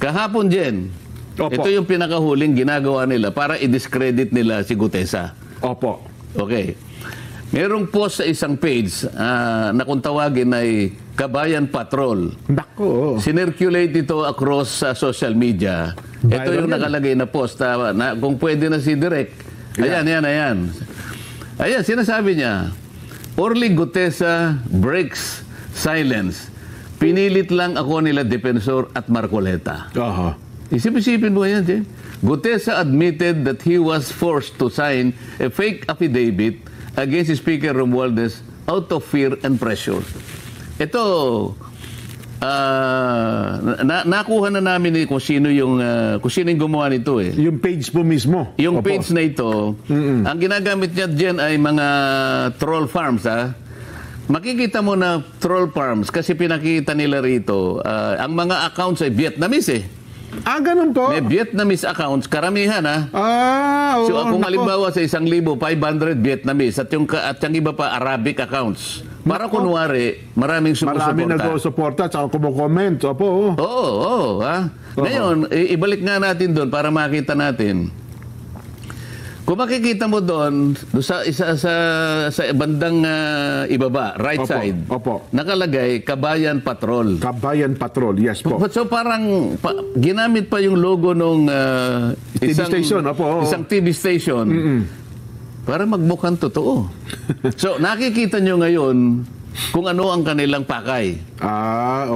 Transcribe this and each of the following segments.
Kahapon, Jen, Opo. ito yung pinakahuling ginagawa nila para i-discredit nila si Gutesa. Opo. Okay. Merong post sa isang page na kung tawagin ay Kabayan Patrol. Nako. Sinirculate ito across sa social media. Ito Viral yung yan. nakalagay na post na kung pwede na si Direk. Ayan. Ayan, sinasabi niya, Orly Gutesa breaks silence. Pinilit lang ako nila Defensor at Marcoleta. Aha. Isip-isipin mo yan, Jen. Gutesa admitted that he was forced to sign a fake affidavit against Speaker Romualdez out of fear and pressure. Ito, nakuha na namin kung sino yung gumawa nito eh. Yung page po mismo. Yung Opo. page na ito, ang ginagamit niya dyan ay mga troll farms, Makikita mo na troll farms kasi pinakita nila rito, ang mga accounts ay Vietnamese eh. Ganun po? May Vietnamese accounts, karamihan Oo. So kung nako. halimbawa sa 1,500 Vietnamese at yung iba pa Arabic accounts, para kunwari maraming sumusuporta. Maraming nag-suporta at kumukomment. Opo. Oo. Ngayon, ibalik nga natin doon para makita natin. Kung makikita mo doon sa bandang ibaba, right Opo, side, opo. nakalagay Kabayan Patrol. Kabayan Patrol. Yes po. So parang ginamit pa yung logo nung TV station. Opo. isang TV station para magmukhang totoo. So nakikita nyo ngayon kung ano ang kanilang pakay.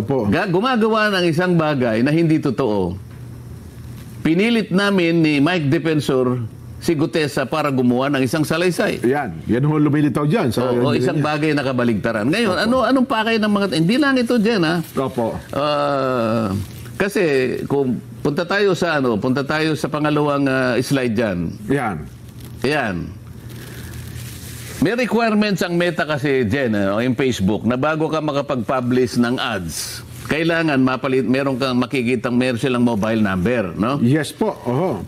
Opo. Gumagawa ng isang bagay na hindi totoo. Pinilit namin ni Mike Defensor si Gutesa para gumawa ng isang salaysay. Yan ho lumilitaw dyan. O isang bagay na kabaligtaran. Ngayon, anong pakay ng mga... Hindi lang ito dyan, Opo. Kasi kung punta tayo sa pangalawang slide dyan. Yan. May requirements ang Meta kasi dyan, o yung Facebook, na bago ka makapag-publish ng ads, kailangan meron silang mobile number, no? Yes po.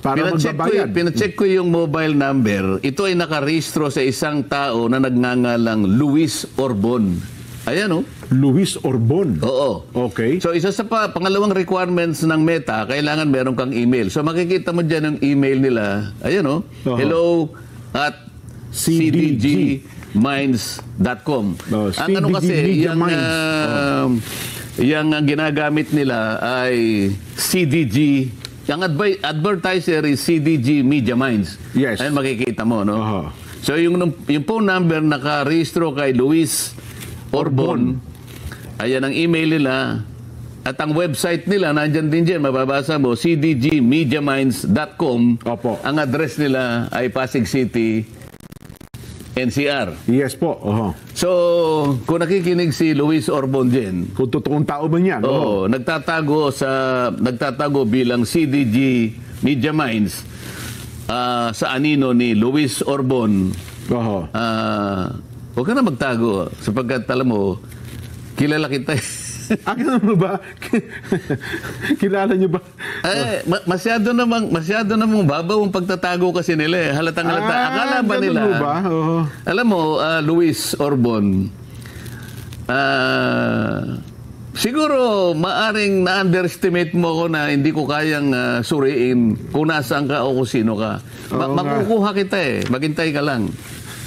Para magbabayad. Pinacheck ko yung mobile number. Ito ay nakarehistro sa isang tao na nagngangalang Luis Orbon. Ayan, Luis Orbon. Oo. Okay. So, isa sa pangalawang requirements ng Meta, kailangan meron kang email. So, makikita mo dyan yung email nila. Ayan, hello at cdgminds.com. Ang ano kasi, yung ginagamit nila ay CDG. Yung advertiser is CDG Media Minds. Yes. Ayun makikita mo, no? So yung phone number nakarehistro kay Luis Orbon. Ayan ang email nila. At ang website nila, nandyan din dyan, mababasa mo, cdgmediaminds.com. Opo. Ang address nila ay Pasig City, NCR. Yes po. So, kung nakikinig si Luis Orbon dyan, kung totoong tao ba yan? nagtatago bilang CDG Media Minds sa anino ni Luis Orbon. Huwag ka na magtago sapagkat alam mo, kilala kita. Kilala mo ba? Kilala niyo ba? Masyado namang babaw ang pagtatago kasi nila. Halatang halata. Akala ba nila? Ba? Alam mo, Luis Orbon, siguro maaring na-underestimate mo ko na hindi ko kayang suriin kung nasaan ka o kung sino ka. Makukuha kita maghintay ka lang.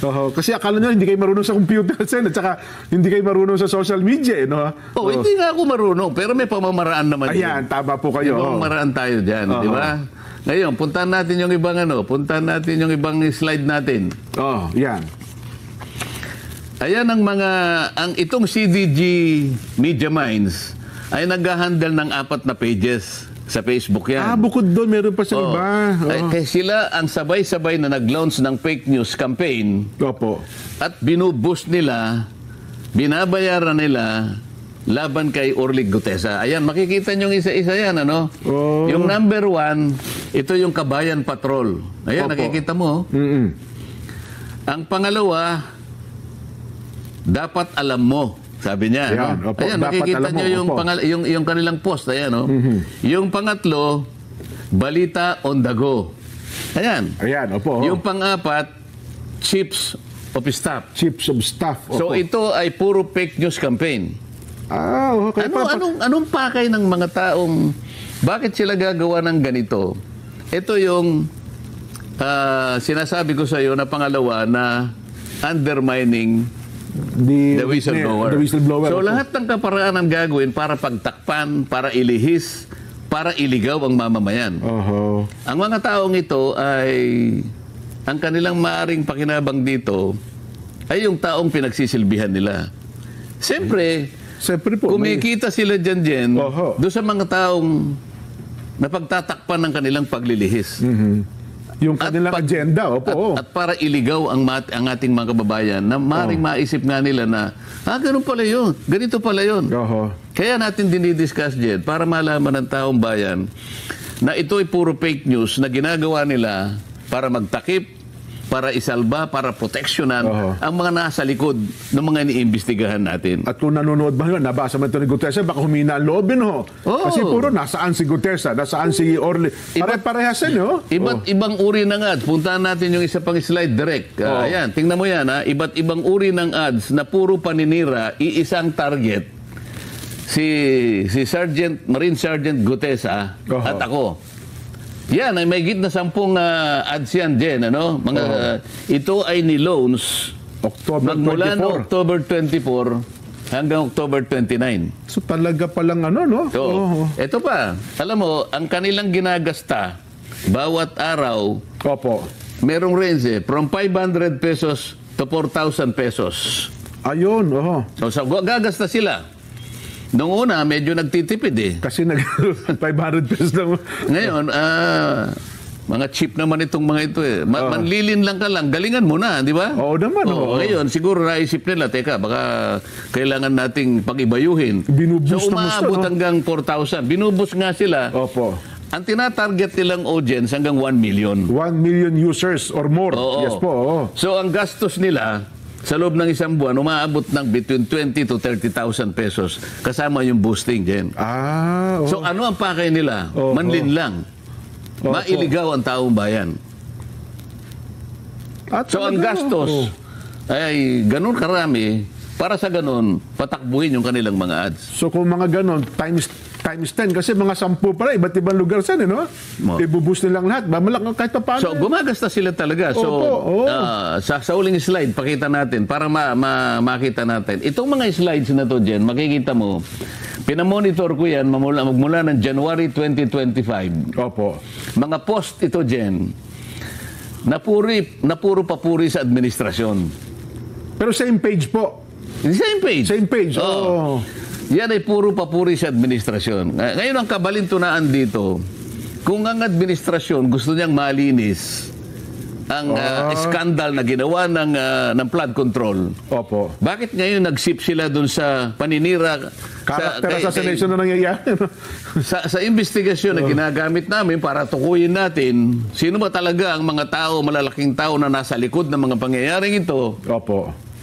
Kasi akala nyo hindi kayo marunong sa computer, Sen, at saka hindi kayo marunong sa social media, no? Hindi nga ako marunong, pero may pamamaraan naman. Ayan, tama po kayo. May pamamaraan tayo dyan, di ba? Ngayon, puntahan natin yung ibang slide natin. Yan. Ayan itong CDG Media Minds ay nag-handle ng 4 na pages sa Facebook yan. Bukod doon, meron pa sa iba. Kaya sila ang sabay-sabay na nag-launch ng fake news campaign. Opo. At binuboost nila, binabayaran nila laban kay Orly Gutesa. Ayan, makikita nyo isa-isa yan, Yung number 1, ito yung Kabayan Patrol. Ayan, nakikita mo. Ang pangalawa, dapat alam mo. Sabi niya, Ayan, nakikita nyo yung kanilang post. Ayan, Yung pangatlo, balita on the go. Ayan. Opo. Yung pang-4, chips of staff. Chips of staff. Opo. So ito ay puro fake news campaign. Okay. Anong pakay ng mga taong Bakit sila gagawa ng ganito? Ito yung sinasabi ko sa iyo na pangalawa na undermining the whistleblower. So lahat ng kaparaanan gagawin para pagtakpan, para ilihis, para iligaw ang mamamayan. Ang mga taong ito ay, ang kanilang maaring pakinabang dito ay yung taong pinagsisilbihan nila. Siyempre po, kumikita sila dyan doon sa mga taong napagtatakpan ng kanilang paglilihis. Yung kanilang agenda, At para iligaw ang ating mga kababayan na maring maisip nga nila na, ganun pala yun, ganito pala yun. Kaya natin dinidiscuss dyan para malaman ng taong bayan na ito ay puro fake news na ginagawa nila para magtakip, para isalba, para proteksyonan ang mga nasa likod ng mga iniimbestigahan natin. At kung nanonood ba yun, nabasa mo ito ni Gutierrez, baka humina ang loob yun, Kasi puro, nasaan si Gutierrez, nasaan si Orly. Pare-parehas yun, Iba't ibang uri ng ads. Puntahan natin yung isa pang slide direct. Ayan, tingnan mo yan, Iba't ibang uri ng ads na puro paninira, iisang target. Si Marine Sergeant Gutierrez, at ako. Yan, ay may git na 10 ads yan dyan, ito ay ni loans magmula no October 24 hanggang October 29. So talaga palang So, ito pa, alam mo, ang kanilang ginagasta bawat araw, merong range from 500 pesos to 4,000 pesos. Ayun, So, gagasta sila. Noong una, medyo nagtitipid Kasi 500 pesos lang. Ngayon, mga cheap naman itong mga ito manlilin lang ka lang, galingan mo na, di ba? Oo naman. Ngayon, siguro naisip nila, teka, baka kailangan nating pag-ibayuhin. Binubus so, umaabot hanggang 4,000. Binubus nga sila. Ang tinatarget nilang audience hanggang 1 million. 1 million users or more. Yes po. So, ang gastos nila, sa loob ng isang buwan, umaabot ng between 20 to 30,000 pesos. Kasama yung boosting dyan. So ano ang pakay nila? Manlin lang. Mailigaw ang taong bayan. So ang gastos ay ganun karami para sa ganun patakbuhin yung kanilang mga ads. So kung mga ganun, times 10 kasi mga 10 pala, iba't ibang lugar saan, Ibuboost nilang lahat. Malaki kahit pa paano. So, gumagasta sila talaga. So, sa uling slide, pakita natin para makita natin. Itong mga slides na to, Jen, makikita mo, pinamonitor ko yan magmula ng January 2025. Mga post ito, Jen, na puro papuri sa administrasyon. Pero same page po. Same page. Same page, Yan ay puro papuri sa administrasyon. Ngayon ang kabalintunaan dito, kung ang administrasyon gusto niyang malinis ang skandal na ginawa ng flood control, bakit ngayon nag-sip sila dun sa paninira? Character assassination na nangyayari. sa investigasyon na ginagamit namin para tukuyin natin, sino ba talaga ang mga tao, malalaking tao na nasa likod ng mga pangyayaring ito?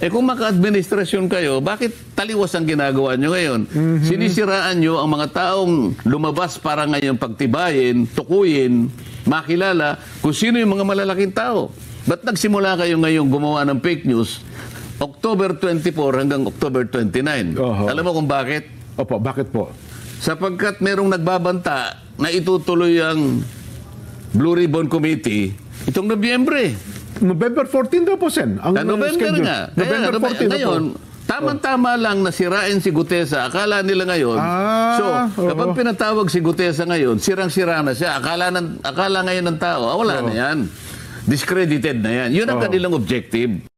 Kung maka-administrasyon kayo, bakit taliwas ang ginagawa nyo ngayon? Sinisiraan nyo ang mga taong lumabas para ngayon pagtibayin, tukuyin, makilala kung sino yung mga malalaking tao. Ba't nagsimula kayo ngayon gumawa ng fake news October 24 hanggang October 29? Alam mo kung bakit? Bakit po? Sapagkat merong nagbabanta na itutuloy ang Blue Ribbon Committee itong Nobyembre. November 14 daw po, Sen. Ang November schedule. nga. November 14 ngayon, tama-tama lang na sirain si Gutesa. Akala nila ngayon. Kapag pinatawag si Gutesa ngayon, sirang-sira na siya. Akala ngayon ng tao, wala na yan. Discredited na yan. Yun ang kanilang objective.